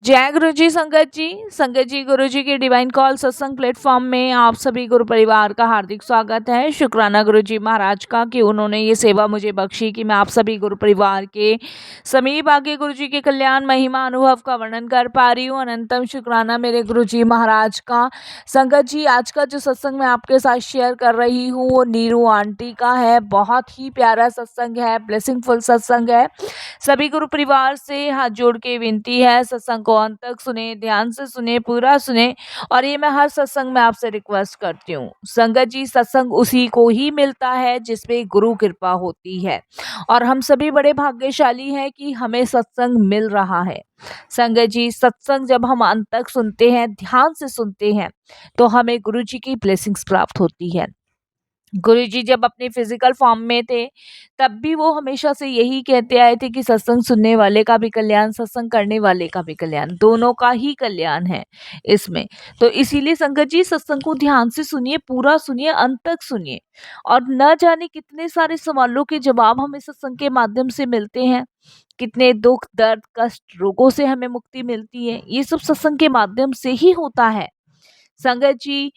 जय गुरु जी संगत जी गुरु जी के डिवाइन कॉल सत्संग प्लेटफॉर्म में आप सभी गुरु परिवार का हार्दिक स्वागत है। शुक्राना गुरु जी महाराज का कि उन्होंने ये सेवा मुझे बख्शी कि मैं आप सभी गुरु परिवार के समीप आके गुरु जी के कल्याण महिमा अनुभव का वर्णन कर पा रही हूँ। अनंतम शुक्राना मेरे गुरु जी महाराज का। संगत जी, आज का जो सत्संग मैं आपके साथ शेयर कर रही हूँ वो नीरू आंटी का है। बहुत ही प्यारा सत्संग है, ब्लेसिंगफुल सत्संग है। सभी गुरु परिवार से हाथ जोड़ के विनती है, सत्संग को अंत तक सुने, ध्यान से सुने, पूरा सुने। और ये मैं हर सत्संग में आपसे रिक्वेस्ट करती हूँ। संगत जी, सत्संग उसी को ही मिलता है जिसमें गुरु कृपा होती है, और हम सभी बड़े भाग्यशाली हैं कि हमें सत्संग मिल रहा है। संगत जी, सत्संग जब हम अंत तक सुनते हैं, ध्यान से सुनते हैं, तो हमें गुरु जी की ब्लेसिंग्स प्राप्त होती है। गुरुजी जब अपने फिजिकल फॉर्म में थे, तब भी वो हमेशा से यही कहते आए थे कि सत्संग सुनने वाले का भी कल्याण, सत्संग करने वाले का भी कल्याण, दोनों का ही कल्याण है इसमें। तो इसीलिए संगत जी, सत्संग को ध्यान से सुनिए, पूरा सुनिए, अंत तक सुनिए। और न जाने कितने सारे सवालों के जवाब हमें सत्संग के माध्यम से मिलते हैं। कितने दुख, दर्द, कष्ट, रोगों से हमें मुक्ति मिलती है। ये सब सत्संग के माध्यम से ही होता है। संगत जी,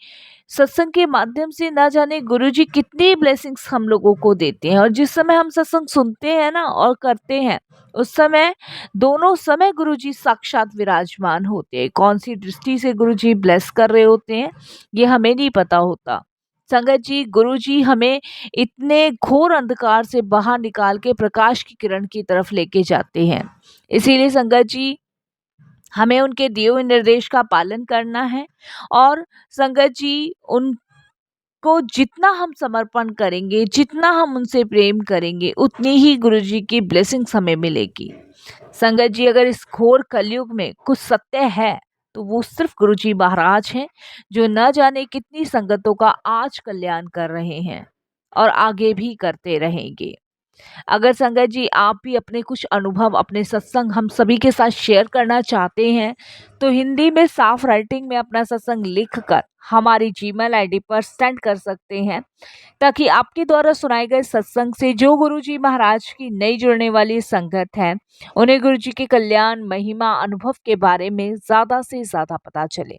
सत्संग के माध्यम से ना जाने गुरुजी कितनी ब्लेसिंग्स हम लोगों को देते हैं। और जिस समय हम सत्संग सुनते हैं ना और करते हैं, उस समय दोनों समय गुरुजी साक्षात विराजमान होते हैं। कौन सी दृष्टि से गुरुजी ब्लेस कर रहे होते हैं, ये हमें नहीं पता होता। संगत जी, गुरुजी हमें इतने घोर अंधकार से बाहर निकाल के प्रकाश की किरण की तरफ लेके जाते हैं। इसीलिए संगत जी, हमें उनके दिए हुए निर्देश का पालन करना है। और संगत जी, उनको जितना हम समर्पण करेंगे, जितना हम उनसे प्रेम करेंगे, उतनी ही गुरुजी की ब्लेसिंग्स हमें मिलेगी। संगत जी, अगर इस घोर कलयुग में कुछ सत्य है तो वो सिर्फ गुरुजी महाराज हैं, जो न जाने कितनी संगतों का आज कल्याण कर रहे हैं और आगे भी करते रहेंगे। अगर संगत जी, आप भी अपने कुछ अनुभव, अपने सत्संग हम सभी के साथ शेयर करना चाहते हैं, तो हिंदी में साफ राइटिंग में अपना सत्संग लिखकर हमारी जीमेल आईडी पर सेंड कर सकते हैं, ताकि आपके द्वारा सुनाए गए सत्संग से जो गुरुजी महाराज की नई जुड़ने वाली संगत है, उन्हें गुरुजी के कल्याण, महिमा, अनुभव के बारे में ज़्यादा से ज़्यादा पता चले।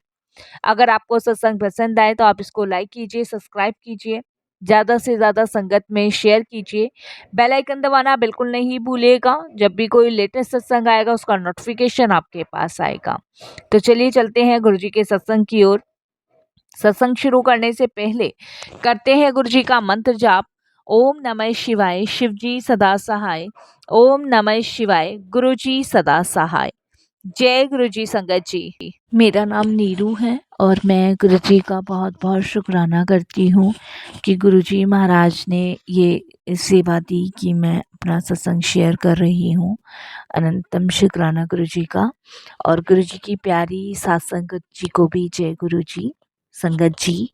अगर आपको सत्संग पसंद आए तो आप इसको लाइक कीजिए, सब्सक्राइब कीजिए, ज़्यादा से ज़्यादा संगत में शेयर कीजिए। बेल आइकन दबाना बिल्कुल नहीं भूलिएगा। जब भी कोई लेटेस्ट सत्संग आएगा उसका नोटिफिकेशन आपके पास आएगा। तो चलिए चलते हैं गुरुजी के सत्संग की ओर। सत्संग शुरू करने से पहले करते हैं गुरुजी का मंत्र जाप। ओम नमः शिवाय, शिवजी सदा सहाय। ओम नमः शिवाय, गुरुजी सदा सहाय। जय गुरुजी। संगत जी, मेरा नाम नीरू है और मैं गुरुजी का बहुत बहुत शुक्राना करती हूँ कि गुरुजी महाराज ने ये सेवा दी कि मैं अपना सत्संग शेयर कर रही हूँ। अनंतम शुक्राना गुरुजी का। और गुरुजी की प्यारी साथ संगत जी को भी जय गुरुजी। संगत जी,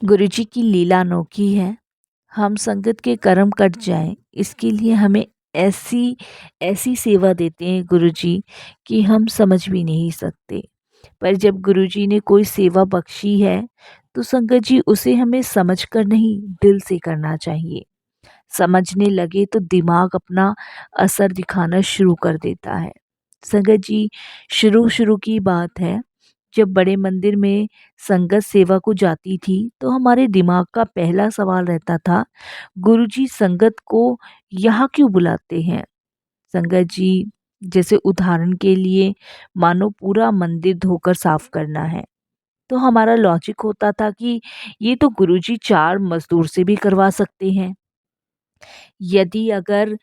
गुरुजी की लीला अनोखी है। हम संगत के कर्म कट जाएं, इसके लिए हमें ऐसी ऐसी सेवा देते हैं गुरुजी कि हम समझ भी नहीं सकते। पर जब गुरुजी ने कोई सेवा बख्शी है तो संगत जी, उसे हमें समझकर नहीं, दिल से करना चाहिए। समझने लगे तो दिमाग अपना असर दिखाना शुरू कर देता है। संगत जी, शुरू शुरू की बात है, जब बड़े मंदिर में संगत सेवा को जाती थी तो हमारे दिमाग का पहला सवाल रहता था, गुरुजी संगत को यहाँ क्यों बुलाते हैं। संगत जी, जैसे उदाहरण के लिए मानो पूरा मंदिर धोकर साफ करना है, तो हमारा लॉजिक होता था कि ये तो गुरुजी 4 मजदूर से भी करवा सकते हैं। यदि अगर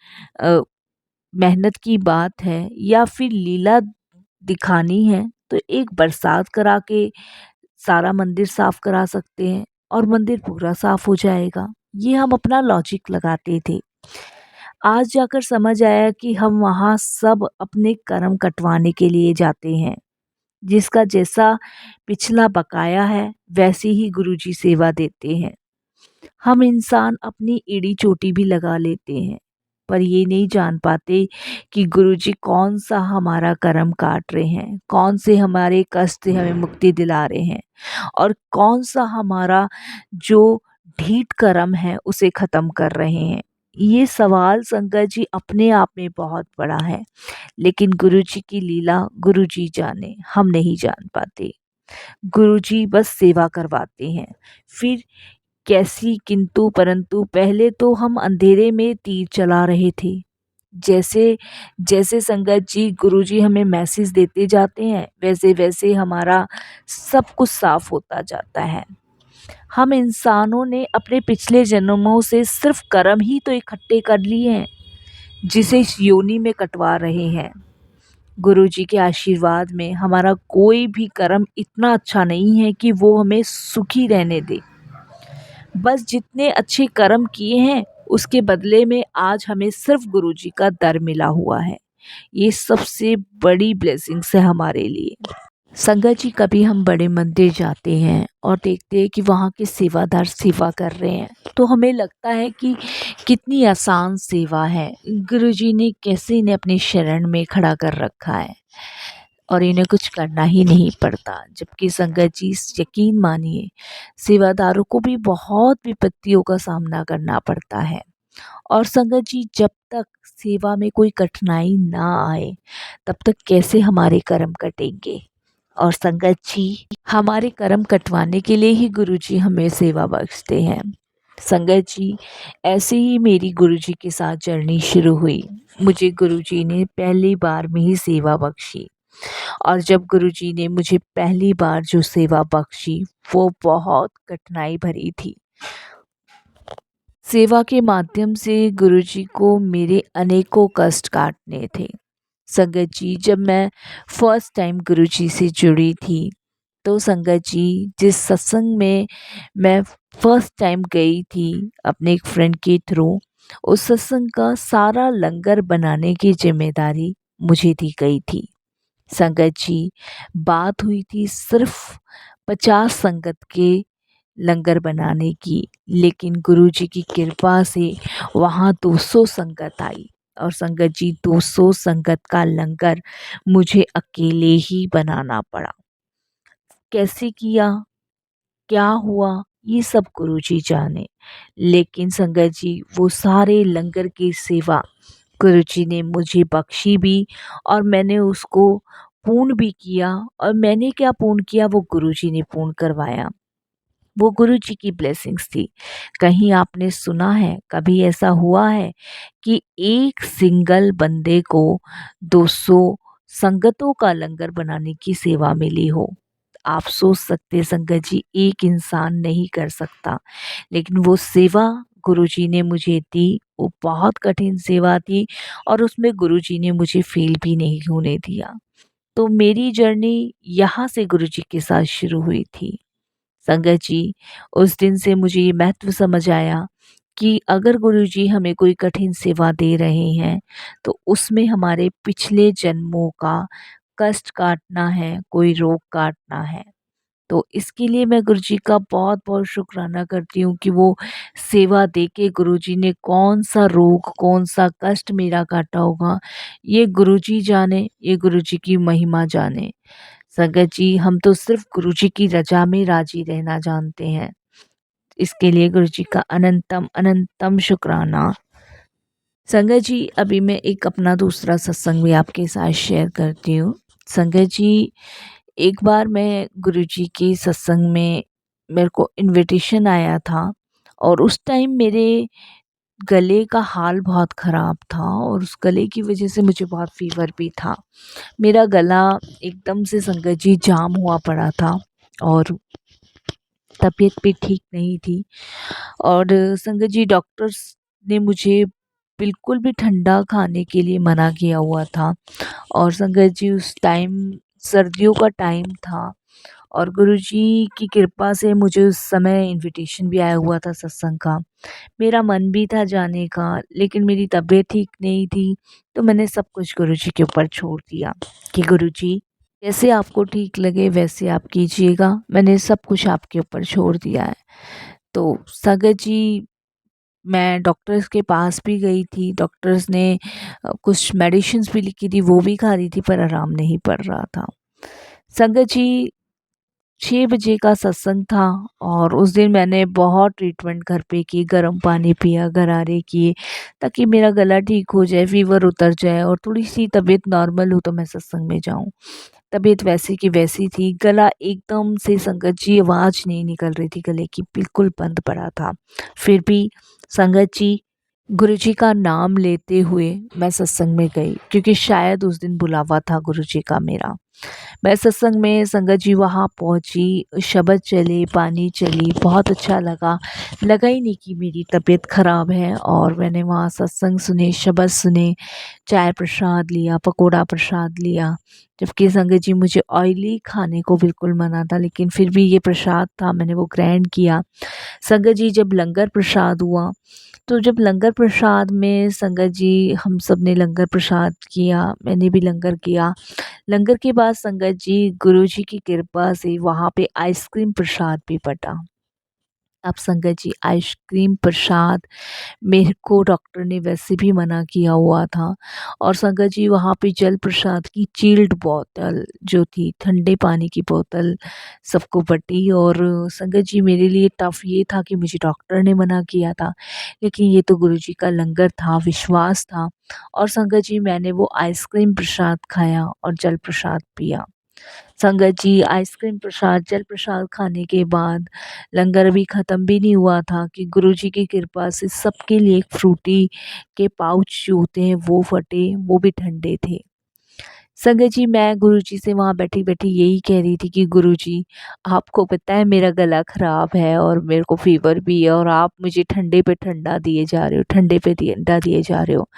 मेहनत की बात है या फिर लीला दिखानी है, तो एक बरसात करा के सारा मंदिर साफ करा सकते हैं और मंदिर पूरा साफ हो जाएगा। ये हम अपना लॉजिक लगाते थे। आज जाकर समझ आया कि हम वहाँ सब अपने कर्म कटवाने के लिए जाते हैं। जिसका जैसा पिछला बकाया है वैसी ही गुरुजी सेवा देते हैं। हम इंसान अपनी एड़ी चोटी भी लगा लेते हैं, पर ये नहीं जान पाते कि गुरुजी कौन सा हमारा कर्म काट रहे हैं, कौन से हमारे कष्ट से हमें मुक्ति दिला रहे हैं और कौन सा हमारा जो ढीठ कर्म है उसे ख़त्म कर रहे हैं। ये सवाल संगत जी अपने आप में बहुत बड़ा है, लेकिन गुरुजी की लीला गुरुजी जाने, हम नहीं जान पाते। गुरुजी बस सेवा करवाते हैं, फिर कैसी किंतु परंतु पहले तो हम अंधेरे में तीर चला रहे थे। जैसे जैसे संगत जी गुरुजी हमें मैसेज देते जाते हैं, वैसे वैसे हमारा सब कुछ साफ होता जाता है। हम इंसानों ने अपने पिछले जन्मों से सिर्फ कर्म ही तो इकट्ठे कर लिए हैं, जिसे इस योनि में कटवा रहे हैं। गुरुजी के आशीर्वाद में हमारा कोई भी कर्म इतना अच्छा नहीं है कि वो हमें सुखी रहने दे। बस जितने अच्छे कर्म किए हैं उसके बदले में आज हमें सिर्फ गुरुजी का दर मिला हुआ है। ये सबसे बड़ी ब्लेसिंग्स है हमारे लिए। संगत जी, कभी हम बड़े मंदिर जाते हैं और देखते हैं कि वहाँ के सेवादार सेवा कर रहे हैं, तो हमें लगता है कि कितनी आसान सेवा है, गुरुजी ने कैसे इन्हें अपने शरण में खड़ा कर रखा है और इन्हें कुछ करना ही नहीं पड़ता। जबकि संगत जी, यकीन मानिए, सेवादारों को भी बहुत विपत्तियों का सामना करना पड़ता है। और संगत जी, जब तक सेवा में कोई कठिनाई ना आए तब तक कैसे हमारे कर्म कटेंगे। और संगत जी, हमारे कर्म कटवाने के लिए ही गुरुजी हमें सेवा बख्शते हैं। संगत जी, ऐसे ही मेरी गुरुजी के साथ जर्नी शुरू हुई। मुझे गुरुजी ने पहली बार में ही सेवा बख्शी, और जब गुरुजी ने मुझे पहली बार जो सेवा बख्शी वो बहुत कठिनाई भरी थी। सेवा के माध्यम से गुरुजी को मेरे अनेकों कष्ट काटने थे। संगत जी, जब मैं फर्स्ट टाइम गुरुजी से जुड़ी थी, तो संगत जी, जिस सत्संग में मैं फर्स्ट टाइम गई थी अपने एक फ्रेंड के थ्रू, उस सत्संग का सारा लंगर बनाने की जिम्मेदारी मुझे दी गई थी। संगत जी, बात हुई थी सिर्फ 50 संगत के लंगर बनाने की, लेकिन गुरुजी की कृपा से वहाँ 200 संगत आई। और संगत जी, 200 संगत का लंगर मुझे अकेले ही बनाना पड़ा। कैसे किया, क्या हुआ, ये सब गुरुजी जाने। लेकिन संगत जी, वो सारे लंगर की सेवा गुरुजी ने मुझे बख्शी भी, और मैंने उसको पूर्ण भी किया। और मैंने क्या पूर्ण किया, वो गुरुजी ने पूर्ण करवाया। वो गुरुजी की ब्लेसिंग्स थी। कहीं आपने सुना है, कभी ऐसा हुआ है कि एक सिंगल बंदे को 200 संगतों का लंगर बनाने की सेवा मिली हो? आप सोच सकते संगत जी, एक इंसान नहीं कर सकता, लेकिन वो सेवा गुरुजी ने मुझे दी। वो बहुत कठिन सेवा थी, और उसमें गुरुजी ने मुझे फेल भी नहीं होने दिया। तो मेरी जर्नी यहाँ से गुरुजी के साथ शुरू हुई थी। संगत जी, उस दिन से मुझे ये महत्व समझ आया कि अगर गुरुजी हमें कोई कठिन सेवा दे रहे हैं, तो उसमें हमारे पिछले जन्मों का कष्ट काटना है, कोई रोग काटना है। तो इसके लिए मैं गुरुजी का बहुत-बहुत शुक्राना करती हूँ कि वो सेवा देके गुरुजी ने कौन-सा रोग, कौन-सा कष्ट मेरा काटा होगा, ये गुरुजी जाने, ये गुरुजी की महिमा जाने। संगत जी, हम तो सिर्फ गुरुजी की रज़ा में राज़ी रहना जानते हैं। इसके लिए गुरुजी का अनंतम अनंतम शुक्राना। संगत जी, अभी मैं एक अपना दूसरा सत्संग भी आपके साथ शेयर करती हूँ। संगत जी, एक बार मैं गुरुजी के सत्संग में, मेरे को इनविटेशन आया था, और उस टाइम मेरे गले का हाल बहुत ख़राब था, और उस गले की वजह से मुझे बहुत फ़ीवर भी था। मेरा गला एकदम से संगत जी जाम हुआ पड़ा था, और तबीयत भी ठीक नहीं थी। और संगत जी, डॉक्टर्स ने मुझे बिल्कुल भी ठंडा खाने के लिए मना किया हुआ था। और संगत जी, उस टाइम सर्दियों का टाइम था, और गुरुजी की कृपा से मुझे उस समय इनविटेशन भी आया हुआ था सत्संग का। मेरा मन भी था जाने का, लेकिन मेरी तबीयत ठीक नहीं थी, तो मैंने सब कुछ गुरुजी के ऊपर छोड़ दिया कि गुरुजी, जैसे आपको ठीक लगे वैसे आप कीजिएगा। मैंने सब कुछ आपके ऊपर छोड़ दिया है। तो संगत जी, मैं डॉक्टर्स के पास भी गई थी। डॉक्टर्स ने कुछ मेडिसिन्स भी लिखी थी, वो भी खा रही थी, पर आराम नहीं पड़ रहा था। संगत जी, 6 बजे का सत्संग था और उस दिन मैंने बहुत ट्रीटमेंट घर पे की, गर्म पानी पिया, गरारे किए ताकि मेरा गला ठीक हो जाए, फ़ीवर उतर जाए और थोड़ी-सी तबीयत नॉर्मल हो तो मैं सत्संग में जाऊँ। तबीयत वैसी की वैसी थी, गला एकदम से संगत जी आवाज़ नहीं निकल रही थी गले की, बिल्कुल बंद पड़ा था। फिर भी संगत जी, गुरुजी का नाम लेते हुए मैं सत्संग में गई क्योंकि शायद उस दिन बुलावा था गुरुजी का मेरा। मैं सत्संग में संगत जी वहाँ पहुँची, शब्द चले, पानी चली, बहुत अच्छा लगा। लगा ही नहीं कि मेरी तबीयत ख़राब है और मैंने वहाँ सत्संग सुने, शब्द सुने, चाय प्रसाद लिया, पकोड़ा प्रसाद लिया। जबकि संगत जी मुझे ऑयली खाने को बिल्कुल मना था, लेकिन फिर भी ये प्रसाद था, मैंने वो ग्रहण किया। संगत जी जब लंगर प्रसाद हुआ, तो जब लंगर प्रसाद में संगत जी हम सब ने लंगर प्रसाद किया, मैंने भी लंगर किया। लंगर के बाद संगत जी गुरुजी की कृपा से वहाँ पे आइसक्रीम प्रसाद भी बँटा। अब संगत जी आइसक्रीम प्रसाद मेरे को डॉक्टर ने वैसे भी मना किया हुआ था और संगत जी वहाँ पे जल प्रसाद की चिल्ड बोतल जो थी, ठंडे पानी की बोतल सबको बँटी और संगत जी मेरे लिए टफ़ ये था कि मुझे डॉक्टर ने मना किया था, लेकिन ये तो गुरुजी का लंगर था, विश्वास था और संगत जी मैंने वो आइसक्रीम प्रसाद खाया और जल प्रसाद पिया। संगत जी आइसक्रीम प्रसाद, जल प्रसाद खाने के बाद लंगर अभी ख़त्म भी नहीं हुआ था कि गुरुजी की कृपा से सबके लिए एक फ्रूटी के पाउच जो होते हैं वो फटे, वो भी ठंडे थे। संगत जी मैं गुरुजी से वहाँ बैठी-बैठी यही कह रही थी कि गुरुजी आपको पता है मेरा गला ख़राब है और मेरे को फ़ीवर भी है और आप मुझे ठंडे पे ठंडा दिए जा रहे हो, ठंडे पे ठंडा दिए जा रहे हो।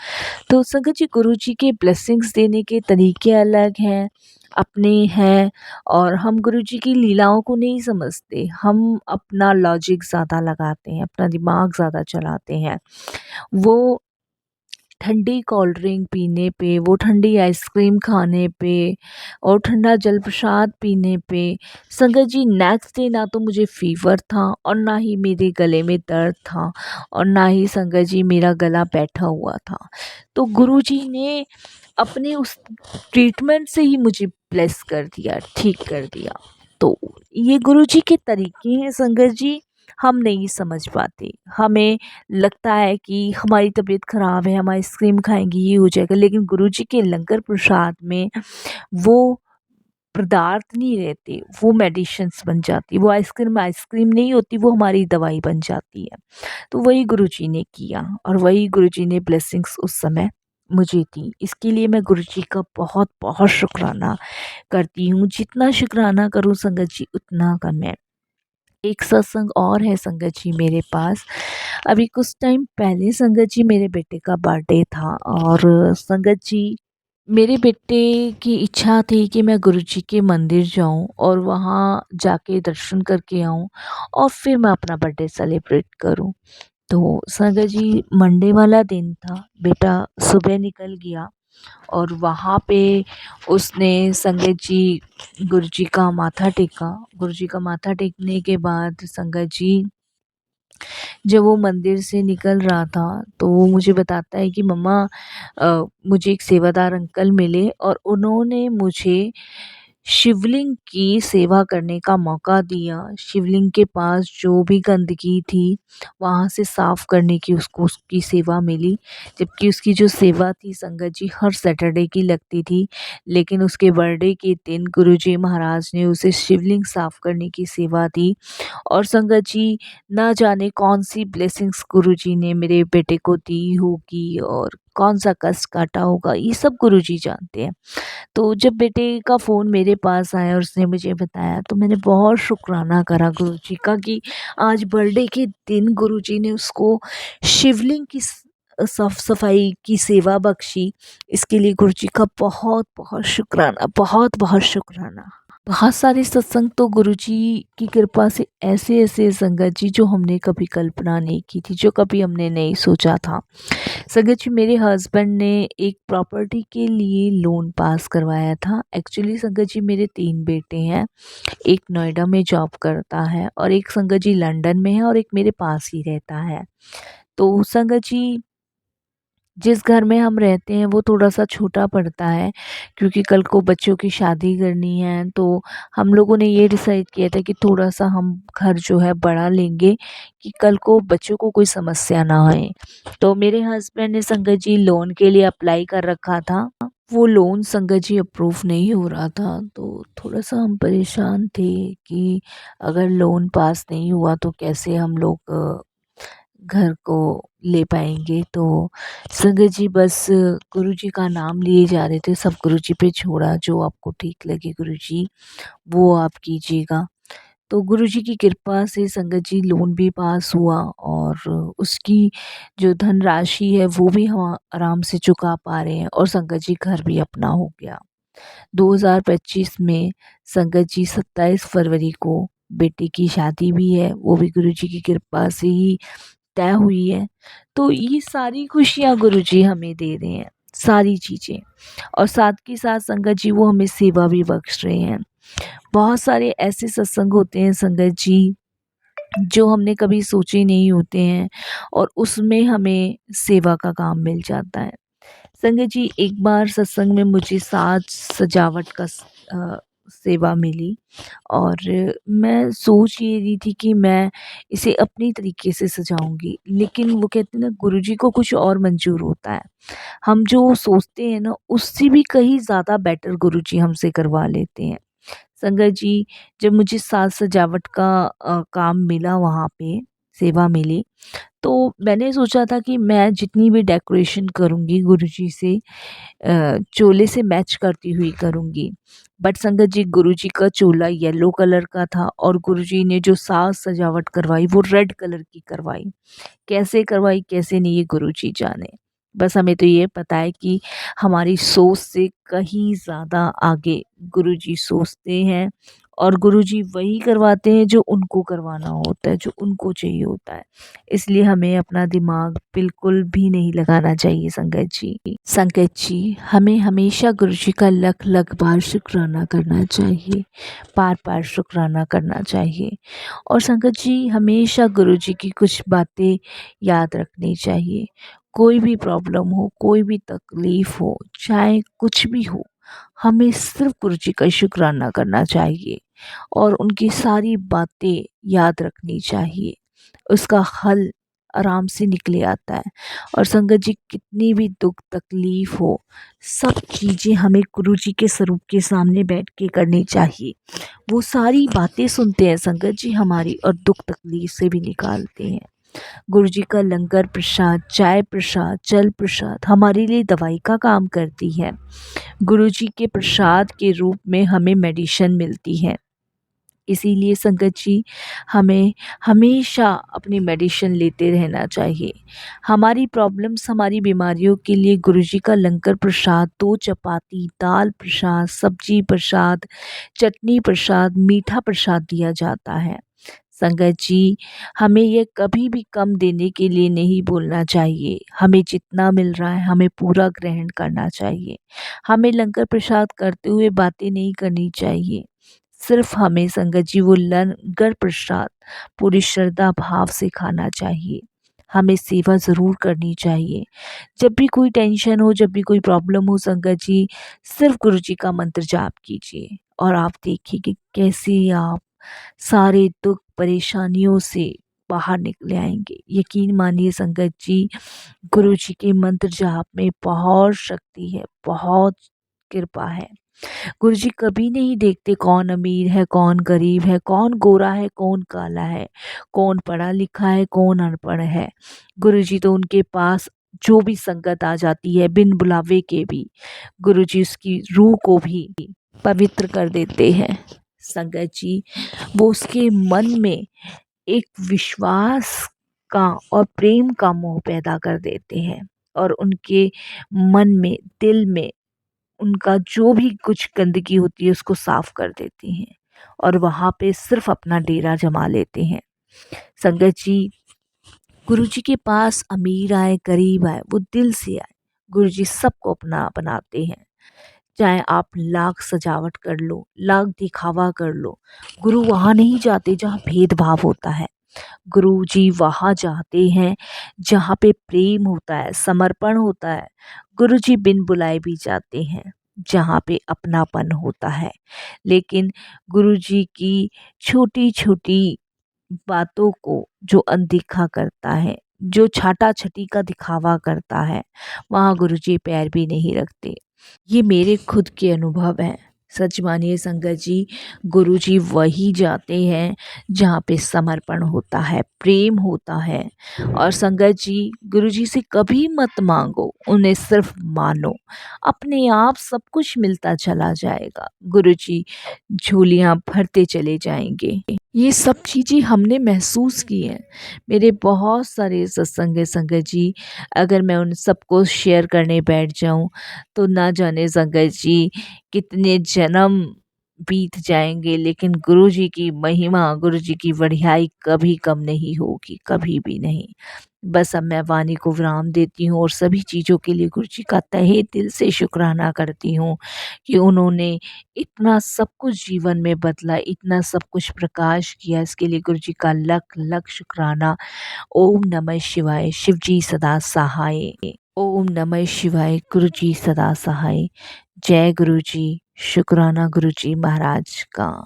तो संगत जी गुरुजी के ब्लेसिंग्स देने के तरीके अलग हैं, अपने हैं और हम गुरुजी की लीलाओं को नहीं समझते। हम अपना लॉजिक ज़्यादा लगाते हैं, अपना दिमाग ज़्यादा चलाते हैं। वो ठंडी कोल्ड ड्रिंक पीने पे, वो ठंडी आइसक्रीम खाने पे और ठंडा जल प्रसाद पीने पे संगत जी नेक्स्ट डे ना तो मुझे फ़ीवर था और ना ही मेरे गले में दर्द था और ना ही संगत जी मेरा गला बैठा हुआ था। तो गुरुजी ने अपने उस ट्रीटमेंट से ही मुझे ब्लेस कर दिया, ठीक कर दिया। तो ये गुरुजी के तरीके हैं संगत जी, हम नहीं समझ पाते। हमें लगता है कि हमारी तबीयत ख़राब है, हम आइसक्रीम खाएँगे ये हो जाएगा, लेकिन गुरुजी के लंगर प्रसाद में वो पदार्थ नहीं रहते, वो मेडिसिन्स बन जाती है। वो आइसक्रीम आइसक्रीम नहीं होती, वो हमारी दवाई बन जाती है। तो वही गुरुजी ने किया और वही गुरुजी ने ब्लेसिंग्स उस समय मुझे दी। इसके लिए मैं गुरुजी का बहुत-बहुत शुकराना करती हूँ। जितना शुकराना करूँ संगत जी उतना कम है। एक सत्संग और है संगत जी मेरे पास। अभी कुछ टाइम पहले संगत जी मेरे बेटे का बर्थडे था और संगत जी मेरे बेटे की इच्छा थी कि मैं गुरुजी के मंदिर जाऊं और वहां जाके दर्शन करके आऊं और फिर मैं अपना बर्थडे सेलिब्रेट करूं। तो संगत जी मंडे वाला दिन था, बेटा सुबह निकल गया और वहाँ पे उसने संगत जी गुरुजी का माथा टेका। गुरुजी का माथा टेकने के बाद संगत जी जब वो मंदिर से निकल रहा था तो वो मुझे बताता है कि मम्मा मुझे एक सेवादार अंकल मिले और उन्होंने मुझे शिवलिंग की सेवा करने का मौका दिया। शिवलिंग के पास जो भी गंदगी थी वहाँ से साफ़ करने की उसको उसकी सेवा मिली। जबकि उसकी जो सेवा थी संगत जी हर सैटरडे की लगती थी, लेकिन उसके बर्थडे के दिन गुरुजी महाराज ने उसे शिवलिंग साफ़ करने की सेवा दी। और संगत जी ना जाने कौन-सी ब्लेसिंग्स गुरुजी ने मेरे बेटे को दी होगी और कौन-सा कष्ट काटा होगा, ये सब गुरुजी जानते हैं। तो जब बेटे का फ़ोन मेरे पास आया और उसने मुझे बताया तो मैंने बहुत शुकराना करा गुरुजी का कि आज बर्थडे के दिन गुरुजी ने उसको शिवलिंग की साफ-सफाई की सेवा बख्शी। इसके लिए गुरुजी का बहुत-बहुत शुकराना, बहुत-बहुत शुकराना। बहुत सारे सत्संग तो गुरुजी की कृपा से ऐसे-ऐसे संगत जी जो हमने कभी कल्पना नहीं की थी, जो कभी हमने नहीं सोचा था। संगत जी मेरे हस्बैंड ने एक प्रॉपर्टी के लिए लोन पास करवाया था। एक्चुअली संगत जी मेरे 3 बेटे हैं, एक नोएडा में जॉब करता है और एक संगत जी लंदन में है और एक मेरे पास ही रहता है। तो संगत जी जिस घर में हम रहते हैं वो थोड़ा-सा छोटा पड़ता है, क्योंकि कल को बच्चों की शादी करनी है, तो हम लोगों ने ये डिसाइड किया था कि थोड़ा-सा हम घर जो है बड़ा लेंगे कि कल को बच्चों को कोई समस्या ना आए। तो मेरे हस्बैंड ने संगत जी लोन के लिए अप्लाई कर रखा था। वो लोन संगत जी अप्रूव नहीं हो रहा था, तो थोड़ा-सा हम परेशान थे कि अगर लोन पास नहीं हुआ तो कैसे हम लोग घर को ले पाएँगे। तो संगत जी बस गुरुजी का नाम लिए जा रहे थे, सब गुरुजी पे छोड़ा, जो आपको ठीक लगे गुरुजी वो आप कीजिएगा। तो गुरुजी की कृपा से संगत जी लोन भी पास हुआ और उसकी जो धनराशि है वो भी हम आराम से चुका पा रहे हैं और संगत जी घर भी अपना हो गया। 2025 में संगत जी 27 फरवरी को बेटी की शादी भी है, वो भी गुरुजी की कृपा से ही तय हुई है। तो ये सारी खुशियाँ गुरुजी हमें दे रहे हैं, सारी चीज़ें, और साथ के साथ संगत जी वो हमें सेवा भी बख्श रहे हैं। बहुत सारे ऐसे सत्संग होते हैं संगत जी, जो हमने कभी सोचे नहीं होते हैं और उसमें हमें सेवा का काम मिल जाता है। संगत जी एक बार सत्संग में मुझे साज सजावट का सेवा मिली और मैं सोच ये रही थी कि मैं इसे अपनी तरीके से सजाऊंगी, लेकिन वो कहते हैं ना गुरुजी को कुछ और मंजूर होता है। हम जो सोचते हैं ना उससे भी कहीं ज़्यादा बेटर गुरुजी हमसे करवा लेते हैं। संगत जी जब मुझे साज सजावट का काम मिला, वहाँ पे सेवा मिली, तो मैंने सोचा था कि मैं जितनी भी डेकोरेशन करूँगी गुरुजी से चोले से मैच करती हुई करूँगी। बट संगत जी गुरुजी का चोला येलो कलर का था और गुरुजी ने जो साज सजावट करवाई वो रेड कलर की करवाई। कैसे करवाई कैसे नहीं ये गुरुजी जाने। बस हमें तो ये पता है कि हमारी सोच से कहीं ज़्यादा आगे गुरुजी सोचते हैं और गुरुजी वही करवाते हैं जो उनको करवाना होता है, जो उनको चाहिए होता है। इसलिए हमें अपना दिमाग बिल्कुल भी नहीं लगाना चाहिए संगत जी। संगत जी हमें हमेशा गुरुजी का लख लख बार शुक्राना करना चाहिए, बार बार शुक्राना करना चाहिए। और संगत जी हमेशा गुरुजी की कुछ बातें याद रखनी चाहिए। कोई भी प्रॉब्लम हो, कोई भी तकलीफ़ हो, चाहे कुछ भी हो, हमें सिर्फ़ गुरुजी का शुक्राना करना चाहिए और उनकी सारी बातें याद रखनी चाहिए। उसका हल आराम से निकले आता है। और संगत जी कितनी भी दुःख तकलीफ़ हो, सब चीज़ें हमें गुरुजी के स्वरूप के सामने बैठ के करनी चाहिए। वो सारी बातें सुनते हैं संगत जी हमारी और दुःख तकलीफ़ से भी निकालते हैं। गुरुजी का लंगर प्रसाद, चाय प्रसाद, जल प्रसाद हमारे लिए दवाई का काम करती है। गुरुजी के प्रसाद के रूप में हमें मेडिसिन मिलती है। इसीलिए संगत जी हमें हमेशा अपनी मेडिसिन लेते रहना चाहिए। हमारी प्रॉब्लम्स, हमारी बीमारियों के लिए गुरुजी का लंगर प्रसाद, 2 चपाती, दाल प्रसाद, सब्जी प्रसाद, चटनी प्रसाद, मीठा प्रसाद दिया जाता है। संगत जी हमें ये कभी भी कम देने के लिए नहीं बोलना चाहिए। हमें जितना मिल रहा है हमें पूरा ग्रहण करना चाहिए। हमें लंगर प्रसाद करते हुए बातें नहीं करनी चाहिए। सिर्फ हमें संगत जी वो लंगर प्रसाद पूरी श्रद्धा भाव से खाना चाहिए। हमें सेवा ज़रूर करनी चाहिए। जब भी कोई टेंशन हो, जब भी कोई प्रॉब्लम हो संगत जी, सिर्फ गुरु जी का मंत्र जाप कीजिए और आप देखिए कि कैसे आप सारे दुख परेशानियों से बाहर निकले आएंगे। यकीन मानिए संगत जी, गुरु जी के मंत्र जाप में बहुत शक्ति है, बहुत कृपा है। गुरुजी कभी नहीं देखते कौन अमीर है, कौन गरीब है, कौन गोरा है, कौन काला है, कौन पढ़ा लिखा है, कौन अनपढ़ है। गुरुजी तो उनके पास जो भी संगत आ जाती है बिन बुलावे के भी, गुरुजी उसकी रूह को भी पवित्र कर देते हैं। संगत जी वो उसके मन में एक विश्वास का और प्रेम का मोह पैदा कर देते हैं और उनके मन में, दिल में उनका जो भी कुछ गंदगी होती है उसको साफ कर देती हैं और वहाँ पे सिर्फ अपना डेरा जमा लेते हैं। संगत जी गुरु जी के पास अमीर आए गरीब आए वो दिल से आए, गुरु जी सबको अपना बनाते हैं। चाहे आप लाख सजावट कर लो, लाख दिखावा कर लो, गुरु वहाँ नहीं जाते जहाँ भेदभाव होता है। गुरु जी वहाँ जाते हैं जहाँ पे प्रेम होता है, समर्पण होता है। गुरु जी बिन बुलाए भी जाते हैं जहाँ पे अपनापन होता है। लेकिन गुरु जी की छोटी-छोटी बातों को जो अनदेखा करता है, जो छाटा-छटी का दिखावा करता है, वहाँ गुरुजी पैर भी नहीं रखते। ये मेरे खुद के अनुभव हैं। सच मानिए संगत जी, गुरुजी वही जाते हैं जहाँ पे समर्पण होता है, प्रेम होता है। और संगत जी, गुरुजी से कभी मत मांगो, उन्हें सिर्फ मानो। अपने आप सब कुछ मिलता चला जाएगा। गुरुजी झोलियाँ भरते चले जाएंगे। ये सब चीज़ें हमने महसूस की हैं। मेरे बहुत सारे सत्संग है संगत जी, अगर मैं उन सबको शेयर करने बैठ जाऊं तो ना जाने संगत जी कितने जन्म बीत जाएंगे, लेकिन गुरु जी की महिमा, गुरु जी की बढ़ियाई कभी कम नहीं होगी, कभी भी नहीं। बस अब मैं वाणी को विराम देती हूँ और सभी चीज़ों के लिए गुरु जी का तहे दिल से शुक्राना करती हूँ कि उन्होंने इतना सब कुछ जीवन में बदला, इतना सब कुछ प्रकाश किया। इसके लिए गुरु जी का लख लख शुक्राना। ओम नमः शिवाय, शिव जी सदा सहाय। ओम नमः शिवाय, गुरु जी सदा सहाय। जय गुरु जी। शुक्राना गुरु जी महाराज का।